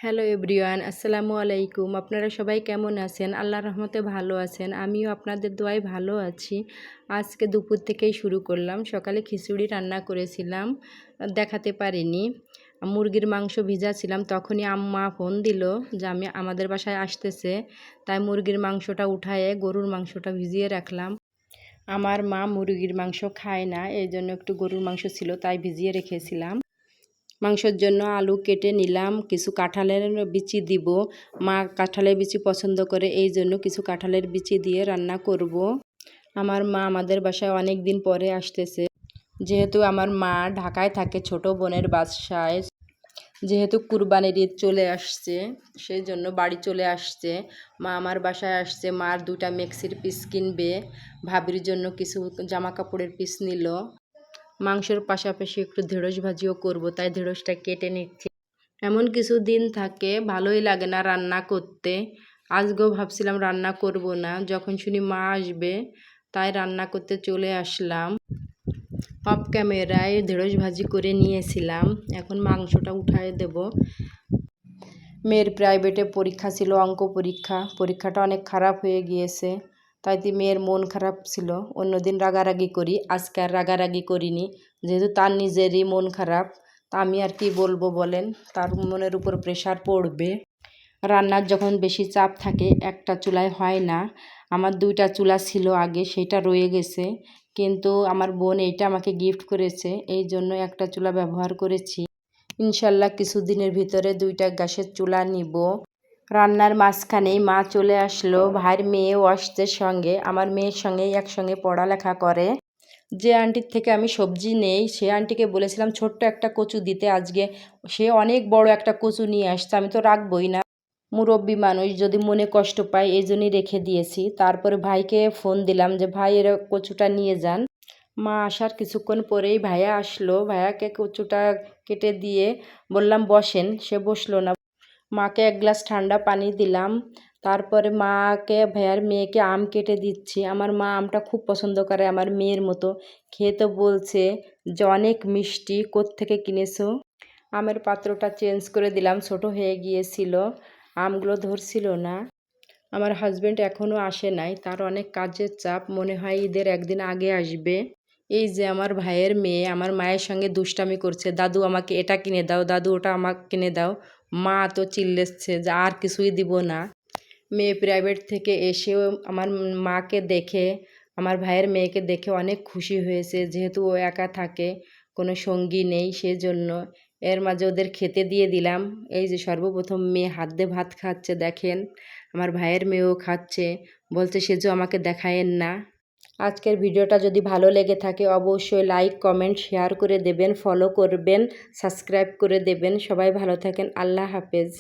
Hello everyone, আসসালামু আলাইকুম। আপনারা সবাই কেমন আছেন? আল্লাহর রহমতে ভালো আছেন। আমিও আপনাদের দোয়ায় ভালো আছি। আজকে দুপুর থেকেই শুরু করলাম। সকালে খিচুড়ি রান্না করেছিলাম, দেখাতে পারিনি। মুরগির মাংস ভিজাছিলাম, তখনই আম্মা ফোন দিল যে আমাদের বাসায় আসতেছে। তাই মুরগির মাংসটা উঠায়ে গরুর মাংসটা ভিজিয়ে রাখলাম। আমার মা মুরগির মাংস খায় না, এই জন্য একটু গরুর মাংস ছিল তাই ভিজিয়ে রেখেছিলাম। মাংসের জন্য আলু কেটে নিলাম, কিছু কাঁঠালের বিচি দিব। মা কাঁঠালের বিচি পছন্দ করে, এই জন্য কিছু কাঁঠালের বিচি দিয়ে রান্না করব। আমার মা আমাদের বাসায় অনেক দিন পরে আসতেছে। যেহেতু আমার মা ঢাকায় থাকে ছোট বোনের বাসায়, যেহেতু কুরবানির ঈদ চলে আসছে সেই জন্য বাড়ি চলে আসছে। মা আমার বাসায় আসছে, মার দুটা মেক্সির পিস কিনবে, ভাবির জন্য কিছু জামা কাপড়ের পিস নিল। মাংসের পাশাপাশি একটু ঢেঁড়স ভাজিও করব, তাই ঢেঁড়সটা কেটে নিচ্ছি। এমন কিছু দিন থাকে ভালোই লাগে না রান্না করতে। আজকেও ভাবছিলাম রান্না করব না, যখন শুনি মা আসবে তাই রান্না করতে চলে আসলাম। অফ ক্যামেরায় ঢেঁড়স ভাজি করে নিয়েছিলাম, এখন মাংসটা উঠায় দেব। মেয়ের প্রাইভেটে পরীক্ষা ছিল, অঙ্ক পরীক্ষা। পরীক্ষাটা অনেক খারাপ হয়ে গিয়েছে, তাই মেয়ের মন খারাপ ছিল। অন্যদিন রাগারাগি করি, আজকে আর রাগারাগি করিনি, যেহেতু তার নিজেরই মন খারাপ। তা আমি আর কি বলবো বলেন, তার মনের উপর প্রেশার পড়বে। রান্নার যখন বেশি চাপ থাকে একটা চুলায় হয় না। আমার দুইটা চুলা ছিল আগে, সেটা রয়ে গেছে, কিন্তু আমার বোন এইটা আমাকে গিফট করেছে, এই জন্য একটা চুলা ব্যবহার করেছি। ইনশাল্লাহ কিছুদিনের ভিতরে দুইটা গ্যাসের চুলা নিব। রান্নার মাঝখানেই মা চলে আসলো, ভাইয়ের মেয়েও আসছে সঙ্গে। আমার মেয়ের সঙ্গে একসঙ্গে পড়ালেখা করে। যে আন্টির থেকে আমি সবজি নেই সে আন্টিকে বলেছিলাম ছোট্ট একটা কচু দিতে, আজকে সে অনেক বড় একটা কচু নিয়ে আসছে। আমি তো রাখবই না, মুরব্বী মানুষ, যদি মনে কষ্ট পায়, এই জন্যই রেখে দিয়েছি। তারপরে ভাইকে ফোন দিলাম যে ভাই এর কচুটা নিয়ে যান। মা আসার কিছুক্ষণ পরেই ভাইয়া আসলো, ভাইয়াকে কচুটা কেটে দিয়ে বললাম বসেন, সে বসলো না। মাকে এক গ্লাস ঠান্ডা পানি দিলাম। তারপরে মাকে ভাইয়ার মেয়েকে আম কেটে দিচ্ছি। আমার মা আমটা খুব পছন্দ করে, আমার মেয়ের মতো। খেয়ে তো বলছে যে অনেক মিষ্টি, কোত্থেকে কিনেছো। আমের পাত্রটা চেঞ্জ করে দিলাম, ছোট হয়ে গিয়েছিল, আমগুলো ধরছিল না। আমার হাজব্যান্ড এখনও আসে নাই, তার অনেক কাজের চাপ, মনে হয় ঈদের একদিন আগে আসবে। এই যে আমার ভাইয়ের মেয়ে আমার মায়ের সঙ্গে দুষ্টামি করছে, দাদু আমাকে এটা কিনে দাও, দাদু ওটা আমাকে কিনে দাও। মা তো চিল্লাচ্ছে যে আর কিছুই দিব না। মেয়ে প্রাইভেট থেকে এসেও আমার মাকে দেখে, আমার ভাইয়ের মেয়েকে দেখে অনেক খুশি হয়েছে, যেহেতু ও একা থাকে, কোনো সঙ্গী নেই, সেজন্য। এর মাঝে ওদের খেতে দিয়ে দিলাম। এই যে সর্বপ্রথম মেয়ে হাত দিয়ে ভাত খাচ্ছে, দেখেন। আমার ভাইয়ের মেয়েও খাচ্ছে, বলছে সেজো আমাকে দেখায়েন না। আজকের ভিডিওটা যদি ভালো লেগে থাকে অবশ্যই লাইক কমেন্ট শেয়ার করে দেবেন, ফলো করবেন, সাবস্ক্রাইব করে দেবেন। সবাই ভালো থাকেন, আল্লাহ হাফেজ।